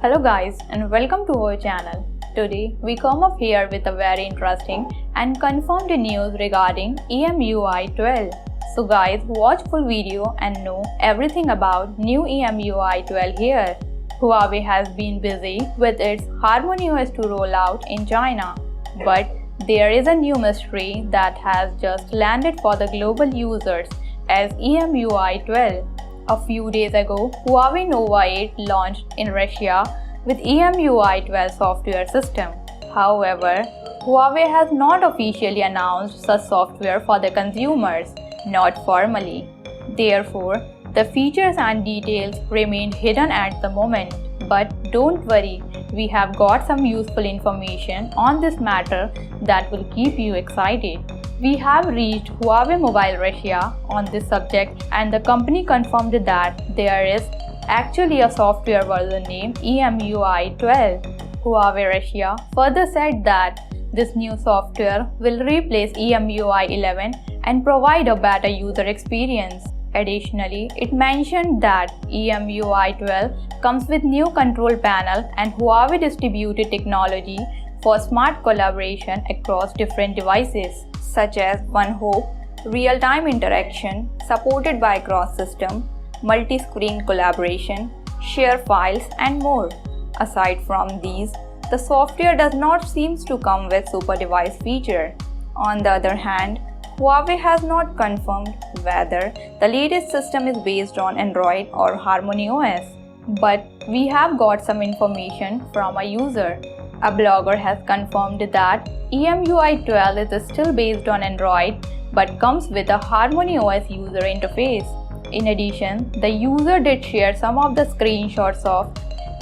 Hello guys and welcome to our channel. Today we come up here with a very interesting and confirmed news regarding EMUI 12. So guys, watch full video and know everything about new EMUI 12 here. Huawei has been busy with its HarmonyOS to roll out in China, but there is a new mystery that has just landed for the global users as EMUI 12. A few days ago, Huawei Nova 8 launched in Russia with EMUI 12 software system. However, Huawei has not officially announced such software for the consumers, not formally. Therefore, the features and details remain hidden at the moment. But don't worry, we have got some useful information on this matter that will keep you excited. We have reached Huawei Mobile Russia on this subject and the company confirmed that there is actually a software version named EMUI 12. Huawei Russia further said that this new software will replace EMUI 11 and provide a better user experience. Additionally, it mentioned that EMUI 12 comes with new control panel and Huawei distributed technology for smart collaboration across different devices, such as OneHope, real-time interaction supported by cross-system, multi-screen collaboration, share files, and more. Aside from these, the software does not seem to come with super device feature. On the other hand, Huawei has not confirmed whether the latest system is based on Android or HarmonyOS, but we have got some information from a user. A blogger has confirmed that EMUI 12 is still based on Android but comes with a HarmonyOS user interface. In addition, the user did share some of the screenshots of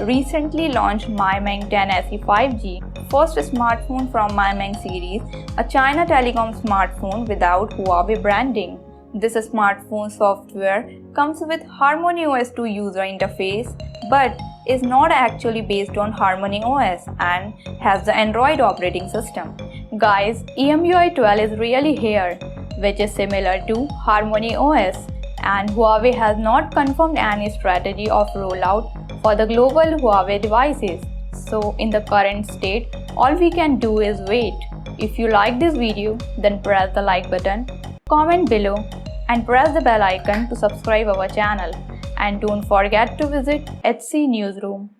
recently launched MIUI 10 SE 5G, first smartphone from MIUI series, a China Telecom smartphone without Huawei branding. This smartphone software comes with HarmonyOS 2 user interface but is not actually based on HarmonyOS and has the Android operating system. Guys, EMUI 12 is really here, which is similar to HarmonyOS, and Huawei has not confirmed any strategy of rollout for the global Huawei devices. So in the current state, all we can do is wait. If you like this video, then press the like button, comment below, and press the bell icon to subscribe our channel. And don't forget to visit HC Newsroom.